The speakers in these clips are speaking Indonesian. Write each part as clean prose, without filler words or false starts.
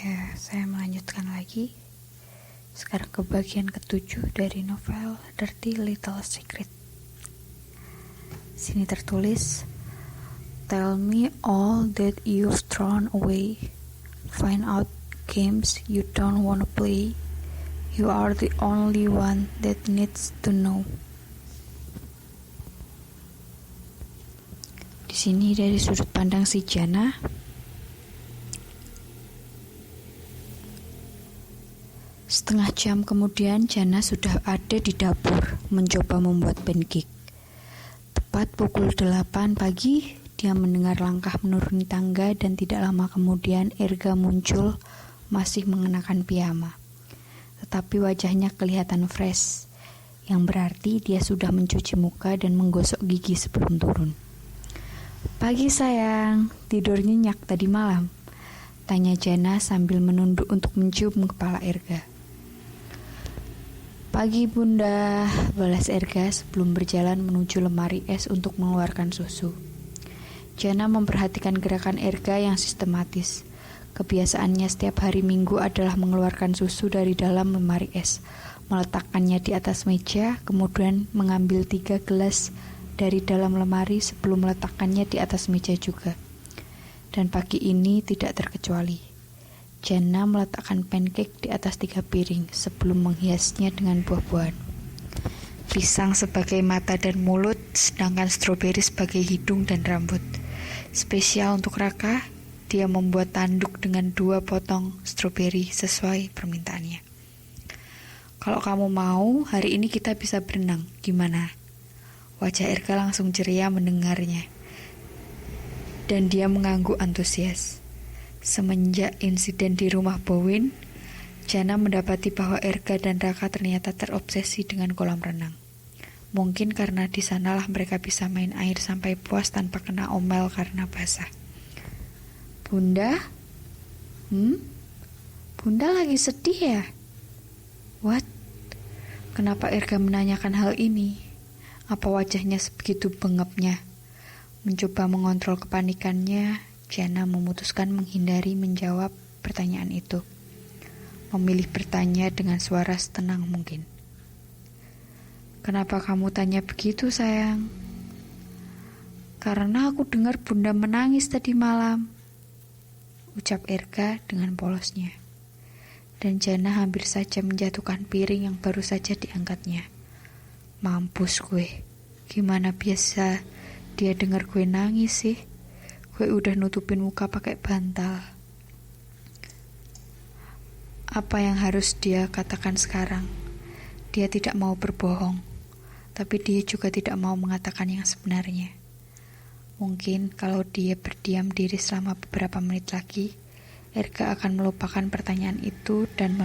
Ya, saya melanjutkan lagi. Sekarang ke bagian ke-7 dari novel Dirty Little Secret. Sini tertulis, "Tell me all that you've thrown away. Find out games you don't wanna play. You are the only one that needs to know." Di sini dari sudut pandang si Jana. Setengah jam kemudian Jana sudah ada di dapur mencoba membuat pancake. Tepat pukul 8 pagi, dia mendengar langkah menuruni tangga dan tidak lama kemudian Erga muncul masih mengenakan piyama. Tetapi wajahnya kelihatan fresh, yang berarti dia sudah mencuci muka dan menggosok gigi sebelum turun. "Pagi sayang, tidur nyenyak tadi malam?" tanya Jana sambil menunduk untuk mencium kepala Erga. "Pagi bunda," balas Erga sebelum berjalan menuju lemari es untuk mengeluarkan susu. Jana memperhatikan gerakan Erga yang sistematis. Kebiasaannya setiap hari Minggu adalah mengeluarkan susu dari dalam lemari es, meletakkannya di atas meja, kemudian mengambil 3 gelas dari dalam lemari sebelum meletakkannya di atas meja juga. Dan pagi ini tidak terkecuali. Jana meletakkan pancake di atas 3 piring sebelum menghiasnya dengan buah-buahan. Pisang sebagai mata dan mulut, sedangkan stroberi sebagai hidung dan rambut. Spesial untuk Raka, dia membuat tanduk dengan 2 potong stroberi sesuai permintaannya. "Kalau kamu mau, hari ini kita bisa berenang, gimana?" Wajah Erga langsung ceria mendengarnya. Dan dia mengangguk antusias. Semenjak insiden di rumah Bowin, Jana mendapati bahwa Erga dan Raka ternyata terobsesi dengan kolam renang. Mungkin karena di sanalah mereka bisa main air sampai puas tanpa kena omel karena basah. "Bunda? Bunda lagi sedih ya?" "What? Kenapa Erga menanyakan hal ini? Apa wajahnya sebegitu bengapnya?" Mencoba mengontrol kepanikannya, Jana memutuskan menghindari menjawab pertanyaan itu. Memilih bertanya dengan suara setenang mungkin. "Kenapa kamu tanya begitu, sayang?" "Karena aku dengar bunda menangis tadi malam," ucap Erga dengan polosnya. Dan Jana hampir saja menjatuhkan piring yang baru saja diangkatnya. "Mampus gue, gimana biasa dia dengar gue nangis sih? Gue udah nutupin muka pakai bantal." Apa yang harus dia katakan sekarang? Dia tidak mau berbohong, tapi dia juga tidak mau mengatakan yang sebenarnya. Mungkin kalau dia berdiam diri selama beberapa menit lagi, Erga akan melupakan pertanyaan itu dan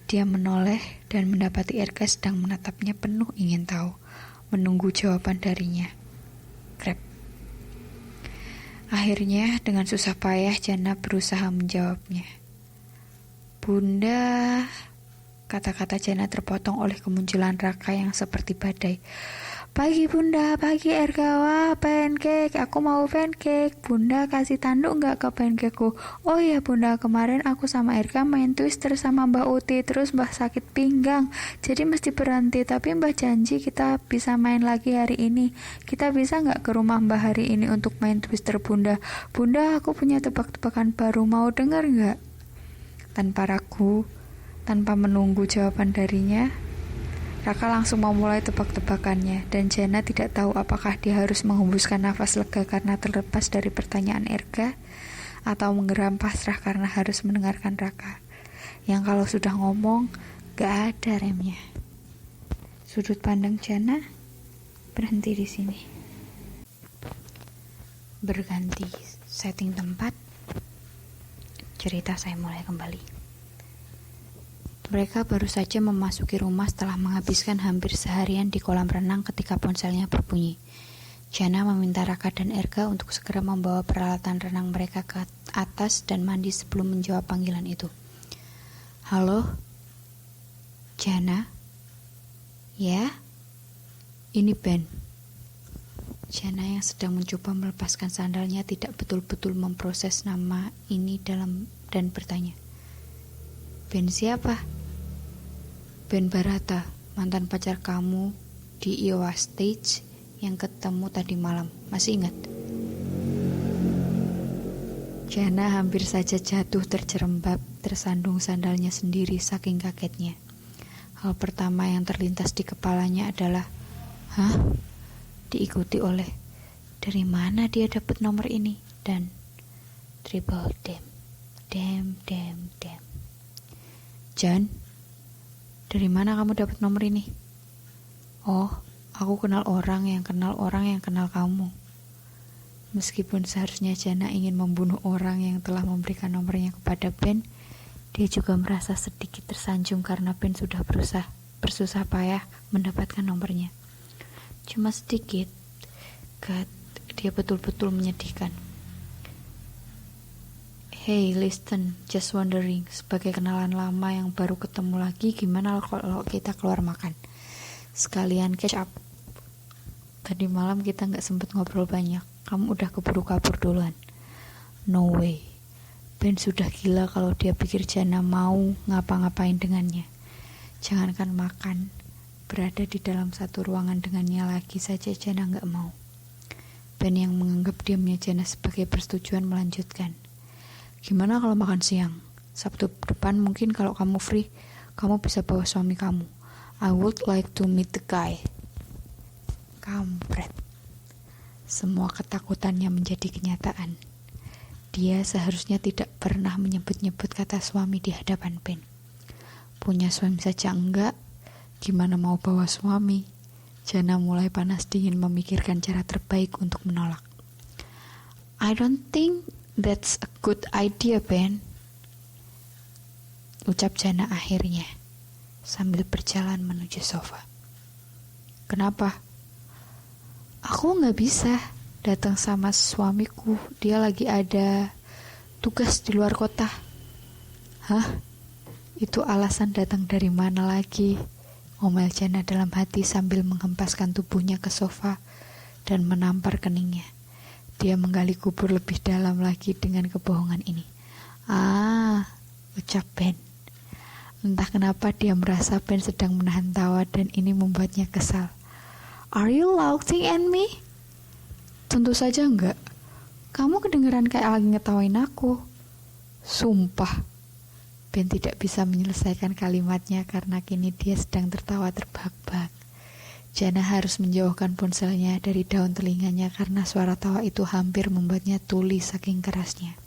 Dia menoleh dan mendapati Erga sedang menatapnya penuh ingin tahu, menunggu jawaban darinya. Krep. Akhirnya dengan susah payah Jana berusaha menjawabnya. "Bunda," kata-kata Jana terpotong oleh kemunculan Raka yang seperti badai. "Pagi bunda, pagi Erga, wah pancake, aku mau pancake. Bunda kasih tanduk gak ke pancakeku? Oh iya bunda, kemarin aku sama Erga main twister sama Mbah Uti, terus Mbah sakit pinggang, jadi mesti berhenti, tapi Mbah janji kita bisa main lagi hari ini. Kita bisa gak ke rumah Mbah hari ini untuk main twister bunda? Bunda, aku punya tebak-tebakan baru, mau denger gak?" Tanpa ragu, tanpa menunggu jawaban darinya, Raka langsung memulai tebak-tebakannya, dan Jana tidak tahu apakah dia harus menghembuskan nafas lega karena terlepas dari pertanyaan Erga, atau menggeram pasrah karena harus mendengarkan Raka, yang kalau sudah ngomong, gak ada remnya. Sudut pandang Jana berhenti di sini. Berganti setting tempat, cerita saya mulai kembali. Mereka baru saja memasuki rumah setelah menghabiskan hampir seharian di kolam renang ketika ponselnya berbunyi. Jana meminta Raka dan Erga untuk segera membawa peralatan renang mereka ke atas dan mandi sebelum menjawab panggilan itu. "Halo? Jana? Ya? Ini Ben." Jana yang sedang mencoba melepaskan sandalnya tidak betul-betul memproses nama ini dan bertanya, Ben siapa? Ben Barata, mantan pacar kamu di Iowa Stage yang ketemu tadi malam. Masih ingat? Jana hampir saja jatuh terjerembab, tersandung sandalnya sendiri saking kagetnya. Hal pertama yang terlintas di kepalanya adalah, hah? Diikuti oleh, dari mana dia dapat nomor ini? Dan triple damn. Jan, dari mana kamu dapat nomor ini? Oh, aku kenal orang yang kenal kamu. Meskipun seharusnya Jana ingin membunuh orang yang telah memberikan nomornya kepada Ben, dia juga merasa sedikit tersanjung karena Ben sudah bersusah payah mendapatkan nomornya. Cuma sedikit, God, dia betul-betul menyedihkan. Hey, listen, just wondering, sebagai kenalan lama yang baru ketemu lagi, gimana kalau kita keluar makan? Sekalian catch up. Tadi malam kita gak sempet ngobrol banyak, kamu udah keburu kabur duluan. No way, Ben sudah gila kalau dia pikir Jana mau ngapa-ngapain dengannya. Jangankan makan, berada di dalam satu ruangan dengannya lagi saja Jana gak mau. Ben yang menganggap diamnya Jana sebagai persetujuan melanjutkan. Gimana kalau makan siang? Sabtu depan mungkin kalau kamu free, kamu bisa bawa suami kamu. I would like to meet the guy. Kampret. Semua ketakutannya menjadi kenyataan. Dia seharusnya tidak pernah menyebut-nyebut kata suami di hadapan Ben. Punya suami saja enggak, gimana mau bawa suami? Jana mulai panas dingin memikirkan cara terbaik untuk menolak. I don't think that's a good idea, Ben. Ucap Jana akhirnya, sambil berjalan menuju sofa. Kenapa? Aku gak bisa datang sama suamiku. Dia lagi ada tugas di luar kota. Hah? Itu alasan datang dari mana lagi? Ngomel Jana dalam hati sambil menghempaskan tubuhnya ke sofa dan menampar keningnya. Dia menggali kubur lebih dalam lagi dengan kebohongan ini. Ucap Ben. Entah kenapa dia merasa Ben sedang menahan tawa dan ini membuatnya kesal. Are you laughing at me? Tentu saja enggak. Kamu kedengeran kayak lagi ngetawain aku. Sumpah. Ben tidak bisa menyelesaikan kalimatnya karena kini dia sedang tertawa terbahak-bahak. Jana harus menjauhkan ponselnya dari daun telinganya karena suara tawa itu hampir membuatnya tuli saking kerasnya.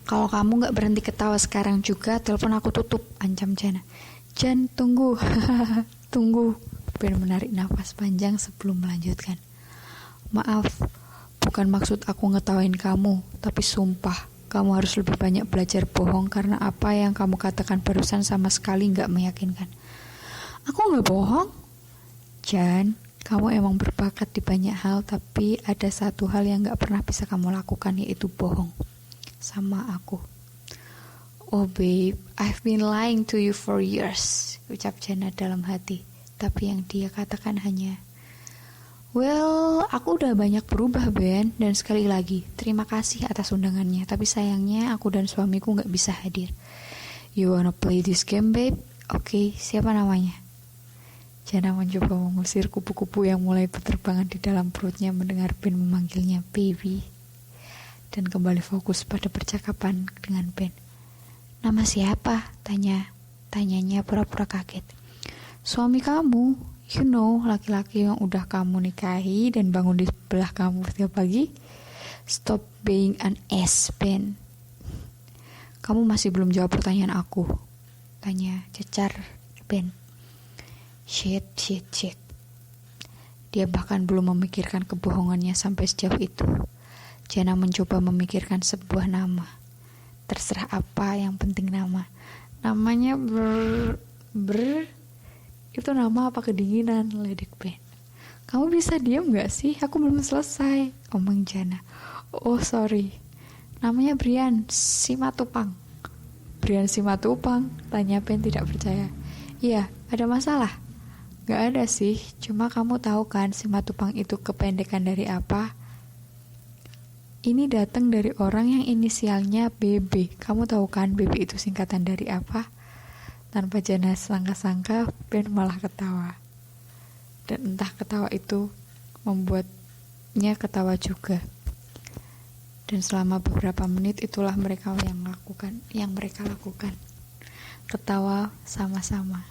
Kalau kamu gak berhenti ketawa sekarang juga, telepon aku tutup, ancam Jana. Jan, tunggu. Tunggu. Ben menarik nafas panjang sebelum melanjutkan. Maaf, bukan maksud aku ngetawain kamu, tapi sumpah, kamu harus lebih banyak belajar bohong karena apa yang kamu katakan barusan sama sekali gak meyakinkan. Aku gak bohong. Jan, kamu emang berbakat di banyak hal, tapi ada satu hal yang gak pernah bisa kamu lakukan, yaitu bohong sama aku. Oh babe, I've been lying to you for years, ucap Jana dalam hati. Tapi yang dia katakan hanya, well, aku udah banyak berubah Ben. Dan sekali lagi, terima kasih atas undangannya. Tapi sayangnya aku dan suamiku gak bisa hadir. You wanna play this game babe? Oke, siapa namanya? Jana mencoba mengusir kupu-kupu yang mulai berterbangan di dalam perutnya mendengar Ben memanggilnya baby. Dan kembali fokus pada percakapan dengan Ben. Nama siapa? Tanyanya pura-pura kaget. Suami kamu, you know, laki-laki yang udah kamu nikahi dan bangun di sebelah kamu setiap pagi. Stop being an ass, Ben. Kamu masih belum jawab pertanyaan aku, tanya cecar Ben. Shit. Dia bahkan belum memikirkan kebohongannya sampai sejauh itu. Jana mencoba memikirkan sebuah nama. Terserah apa, yang penting nama. Namanya itu nama apa kedinginan, ledek Ben. Kamu bisa diam gak sih? Aku belum selesai, omong Jana. Oh sorry, namanya Brian Simatupang. Brian Simatupang, tanya Ben tidak percaya. Iya, ada masalah? Gak ada sih, cuma kamu tahu kan Simatupang itu kependekan dari apa? Ini datang dari orang yang inisialnya BB. Kamu tahu kan BB itu singkatan dari apa? Tanpa Jana sangka-sangka, Ben malah ketawa. Dan entah ketawa itu membuatnya ketawa juga. Dan selama beberapa menit itulah yang mereka lakukan. Ketawa sama-sama.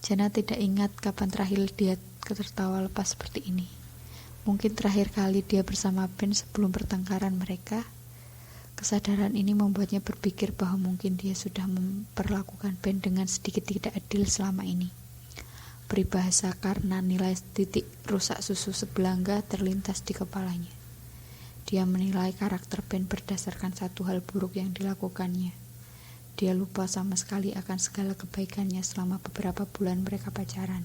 Jana tidak ingat kapan terakhir dia tertawa lepas seperti ini. Mungkin terakhir kali dia bersama Ben sebelum pertengkaran mereka. Kesadaran ini membuatnya berpikir bahwa mungkin dia sudah memperlakukan Ben dengan sedikit tidak adil selama ini. Peribahasa karena nilai titik rusak susu sebelangga terlintas di kepalanya. Dia menilai karakter Ben berdasarkan satu hal buruk yang dilakukannya. Dia lupa sama sekali akan segala kebaikannya selama beberapa bulan mereka pacaran.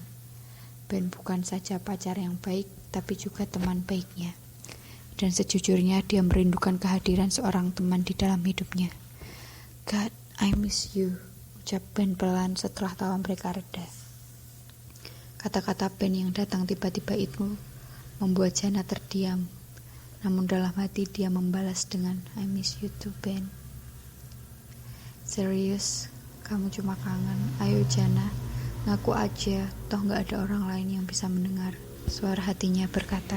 Ben bukan saja pacar yang baik, tapi juga teman baiknya. Dan sejujurnya dia merindukan kehadiran seorang teman di dalam hidupnya. God, I miss you, ucap Ben pelan setelah tawa mereka reda. Kata-kata Ben yang datang tiba-tiba itu membuat Jana terdiam. Namun dalam hati dia membalas dengan I miss you too, Ben. Serius, kamu cuma kangen. Ayo Jana, ngaku aja, toh gak ada orang lain yang bisa mendengar. Suara hatinya berkata.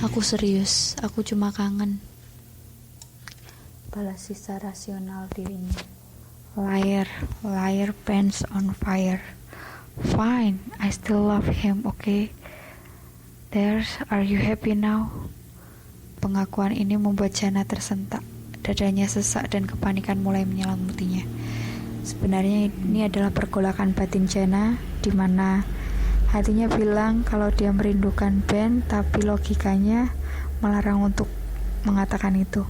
Aku serius, aku cuma kangen. Balas sisa rasional dirinya. Liar, liar pants on fire. Fine, I still love him, okay? Are you happy now? Pengakuan ini membuat Jana tersentak. Dadanya sesak dan kepanikan mulai menyelimutinya. Sebenarnya ini adalah pergolakan batin Jana, di mana hatinya bilang kalau dia merindukan Ben, tapi logikanya melarang untuk mengatakan itu.